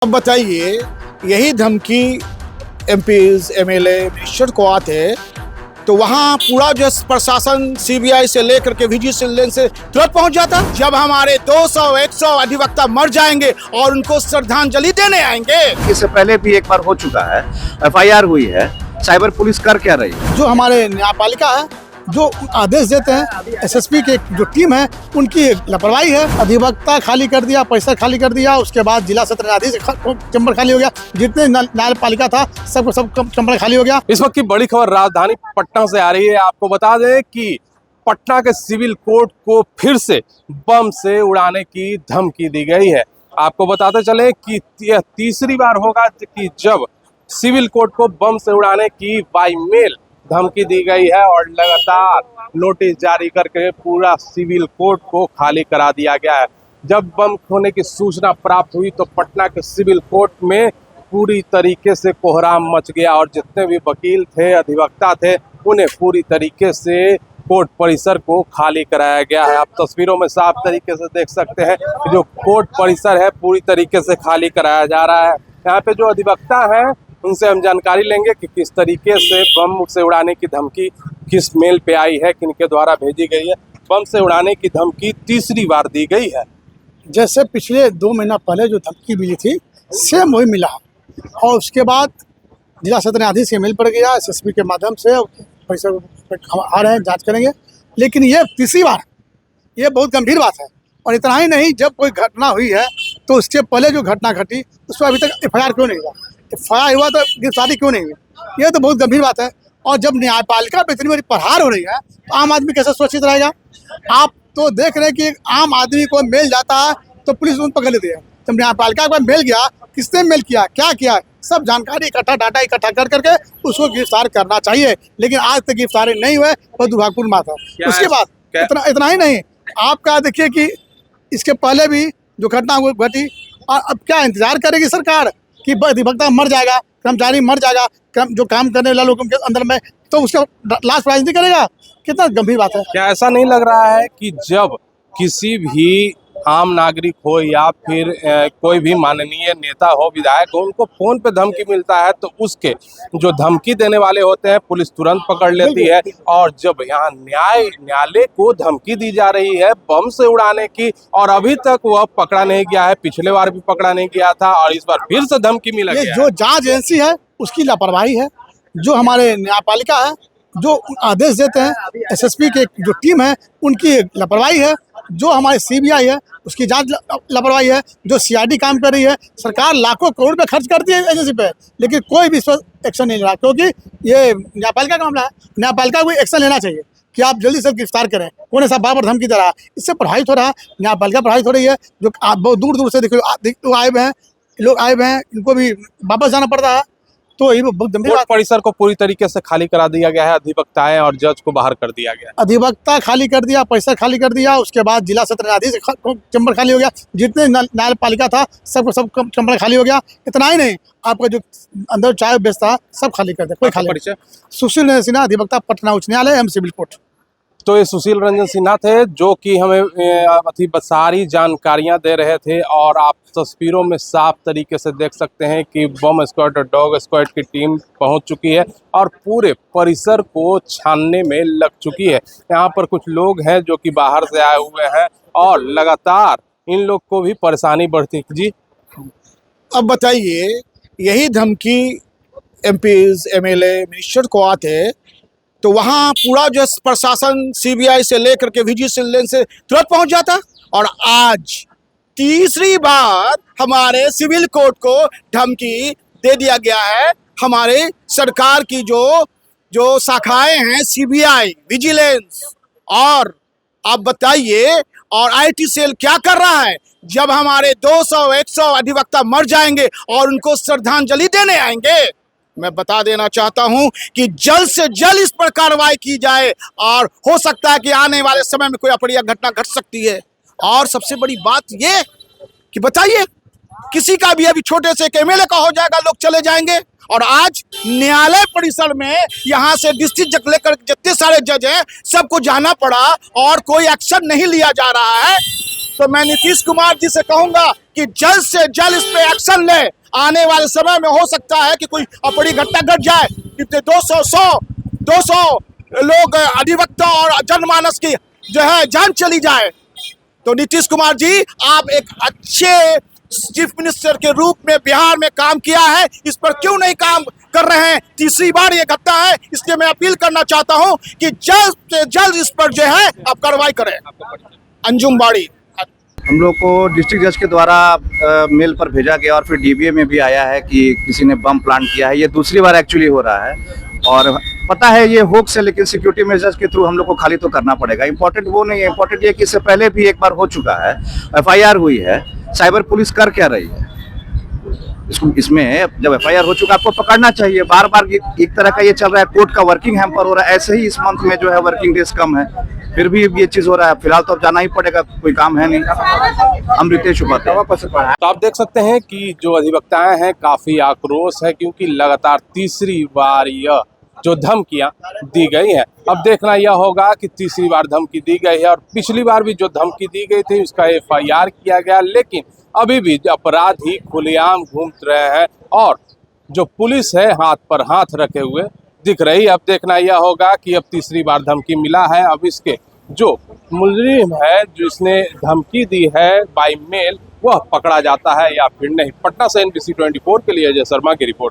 अब बताइए, यही धमकी एमपीज एमएलए मिनिस्टर को आते तो वहां पूरा जो प्रशासन सीबीआई से लेकर के विजिलेंस से तुरंत पहुंच जाता। जब हमारे 200-100 अधिवक्ता मर जाएंगे और उनको श्रद्धांजलि देने आएंगे। इससे पहले भी एक बार हो चुका है, एफआईआर हुई है। साइबर पुलिस कर क्या रही है? जो हमारे न्यायपालिका है, जो आदेश देते हैं, एसएसपी की जो टीम है, उनकी लापरवाही है। अधिवक्ता खाली कर दिया, पैसा खाली कर दिया, उसके बाद जिला सत्र न्यायाधीश चंबर खाली हो गया, जितने न्यायपालिका था सब चंबर खाली हो गया। इस वक्त की बड़ी खबर राजधानी पटना से आ रही है। आपको बता दें कि पटना के सिविल कोर्ट को फिर से बम से उड़ाने की धमकी दी गई है। आपको बताते चले कि यह तीसरी बार होगा कि जब सिविल कोर्ट को बम से उड़ाने की बाई मेल धमकी दी गई है और लगातार नोटिस जारी करके पूरा सिविल कोर्ट को खाली करा दिया गया है। जब बम होने की सूचना प्राप्त हुई तो पटना के सिविल कोर्ट में पूरी तरीके से कोहराम मच गया और जितने भी वकील थे, अधिवक्ता थे, उन्हें पूरी तरीके से कोर्ट परिसर को खाली कराया गया है। आप तस्वीरों में साफ तरीके से देख सकते हैं कि जो कोर्ट परिसर है पूरी तरीके से खाली कराया जा रहा है। यहाँ पे जो अधिवक्ता हैं उनसे हम जानकारी लेंगे कि किस तरीके से बम से उड़ाने की धमकी किस मेल पे आई है, किनके द्वारा भेजी गई है। बम से उड़ाने की धमकी तीसरी बार दी गई है। जैसे पिछले 2 महीना पहले जो धमकी मिली थी, सेम वही मिला और उसके बाद जिला सत्र न्यायाधीश के मेल पड़ गया, एसएसपी के माध्यम से पैसा आ रहे हैं, जांच करेंगे। लेकिन ये तीसरी बार, ये बहुत गंभीर बात है। और इतना ही नहीं, जब कोई घटना हुई है तो उसके पहले जो घटना घटी उस पर अभी तक एफआईआर क्यों नहीं हुआ? एफआईआर हुआ तो गिरफ्तारी क्यों नहीं हुई? ये तो बहुत गंभीर बात है। और जब न्यायपालिका पे इतनी बड़ी प्रहार हो रही है तो आम आदमी कैसे सुरक्षित रहेगा? आप तो देख रहे हैं कि आम आदमी को मेल जाता है तो पुलिस उन पकड़ लेती है। जब न्यायपालिका को मेल गया, किसने मेल किया, क्या किया, सब जानकारी इकट्ठा, डाटा इकट्ठा कर करके उसको गिरफ्तार करना चाहिए। लेकिन आज तक गिरफ्तारी नहीं हुए, बहुत दुर्भाग्यपूर्ण बात है। उसके बाद इतना ही नहीं, आपका देखिए कि इसके पहले भी जो घटना घटी, और अब क्या इंतजार करेगी सरकार कि अधिवक्ता मर जाएगा, कर्मचारी मर जाएगा, जो काम करने वाले लोगों के अंदर में, तो उसका लास्ट राजनीति करेगा? कितना गंभीर बात है। क्या ऐसा नहीं लग रहा है कि जब किसी भी आम नागरिक हो या फिर कोई भी माननीय नेता हो, विधायक हो, उनको फोन पे धमकी मिलता है तो उसके जो धमकी देने वाले होते हैं पुलिस तुरंत पकड़ लेती है। और जब यहाँ न्यायालय को धमकी दी जा रही है बम से उड़ाने की, और अभी तक वह पकड़ा नहीं गया है, पिछले बार भी पकड़ा नहीं गया था और इस बार फिर से धमकी मिला गया। जो जांच एजेंसी है उसकी लापरवाही है, जो हमारे न्यायपालिका है, जो आदेश देते हैं, एसएसपी की जो टीम है, उनकी लापरवाही है, जो हमारे सीबीआई है उसकी जांच लापरवाही है, जो सीआईडी काम कर रही है। सरकार लाखों करोड़ रुपए खर्च करती है एजेंसी पे, लेकिन कोई भी इस पर एक्शन नहीं ले रहा, क्योंकि ये न्यायपालिका का मामला है। न्यायपालिका को एक्शन लेना चाहिए कि आप जल्दी से गिरफ्तार करें। कौन ऐसा बार धमकी दे रहा है? इससे प्रभावित हो रहा है, न्यायपालिका प्रभावित हो रही है। जो बहुत दूर दूर से देखो आए हुए हैं, लोग आए हुए हैं, इनको भी वापस जाना पड़ रहा है। तो ये बहुत गंभीर कोर्ट परिसर को पूरी तरीके से खाली करा दिया गया है, अधिवक्ताएं और जज को बाहर कर दिया गया। अधिवक्ता खाली कर दिया, पैसा खाली कर दिया, उसके बाद जिला सत्र न्यायाधीश चंबर खाली हो गया, जितने न्यायपालिका था सब चंबर खाली हो गया। इतना ही नहीं, आपका जो अंदर चाय बेचता सब खाली कर दिया, कोई खाली नहीं। सुशील रंजन सिन्हा, अधिवक्ता, पटना उच्च न्यायालय, एम सिविल कोर्ट। तो ये सुशील रंजन सिन्हा थे जो कि हमें अति सारी जानकारियां दे रहे थे। और आप तस्वीरों में साफ तरीके से देख सकते हैं कि बम स्क्वाड और डॉग स्क्वाड की टीम पहुंच चुकी है और पूरे परिसर को छानने में लग चुकी है। यहाँ पर कुछ लोग हैं जो कि बाहर से आए हुए हैं और लगातार इन लोग को भी परेशानी बढ़ती जी। अब बताइए, यही धमकी एमपीज एमएलए मिनिस्टर को आते तो वहां पूरा जो प्रशासन सीबीआई से लेकर के विजिलेंस से तुरंत पहुंच जाता। और आज तीसरी बार हमारे सिविल कोर्ट को धमकी दे दिया गया है। हमारे सरकार की जो शाखाएं हैं, सीबीआई, विजिलेंस, और आप बताइए, और आईटी सेल क्या कर रहा है? जब हमारे 200-100 अधिवक्ता मर जाएंगे और उनको श्रद्धांजलि देने आएंगे, मैं बता देना चाहता हूं कि जल्द से जल्द इस पर कार्रवाई की जाए। और हो सकता है कि आने वाले समय में कोई अप्रिय घटना घट सकती है। और सबसे बड़ी बात ये कि बताइए, किसी का भी अभी छोटे से एमएलए का हो जाएगा, लोग चले जाएंगे। और आज न्यायालय परिसर में यहाँ से डिस्ट्रिक्ट जज लेकर जितने सारे जज हैं सबको जाना पड़ा और कोई एक्शन नहीं लिया जा रहा है। तो मैं नीतीश कुमार जी से कहूंगा कि कि जल्द से जल्द इस पे एक्शन ले। आने वाले समय में हो सकता है कि कोई बड़ी घटना घट जाए, कितने 200 लोग अधिवक्ता और जनमानस की जो है जान चली जाए। तो नीतीश कुमार जी, आप एक अच्छे चीफ मिनिस्टर के रूप में बिहार में काम किया है, इस पर क्यों नहीं काम कर रहे हैं? तीसरी बार ये घटना है, इसलिए मैं अपील करना चाहता हूं कि जल्द से जल्द इस पर जो है आप कार्रवाई करें। अंजुम बाड़ी। हम लोग को डिस्ट्रिक्ट जज के द्वारा मेल पर भेजा गया और फिर डीबीए में भी आया है कि किसी ने बम प्लांट किया है। ये दूसरी बार एक्चुअली हो रहा है और पता है ये होक्स है, लेकिन सिक्योरिटी मेजर्स के थ्रू हम लोग को खाली तो करना पड़ेगा। इंपॉर्टेंट वो नहीं है, इंपॉर्टेंट ये कि इससे पहले भी एक बार हो चुका है, एफआईआर हुई है। साइबर पुलिस कर क्या रही है? इसमें जब एफआईआर हो चुका आपको पकड़ना चाहिए। बार बार एक तरह का ये चल रहा है, कोर्ट का वर्किंग हैम्पर हो रहा है। ऐसे ही इस मंथ में जो है वर्किंग डेज कम है, फिर भी ये चीज हो रहा है। फिलहाल तो अब जाना ही पड़ेगा, कोई काम है नहीं। हम रितेश उपाध्याय। तो आप देख सकते हैं कि जो अधिवक्ताएं हैं काफी आक्रोश है, क्योंकि लगातार तीसरी बार यह जो धमकियां दी गई हैं। अब देखना यह होगा कि तीसरी बार धमकी दी गई है और पिछली बार भी जो धमकी दी गई थी उसका एफआईआर किया गया, लेकिन अभी भी अपराधी खुलेआम घूम रहे हैं और जो पुलिस है हाथ पर हाथ रखे हुए दिख रही है। अब देखना यह होगा कि अब तीसरी बार धमकी मिला है, अब इसके जो मुजरिम है जिसने धमकी दी है बाय मेल वह पकड़ा जाता है या फिर नहीं। पटना से NBC 24 के लिए अजय शर्मा की रिपोर्ट।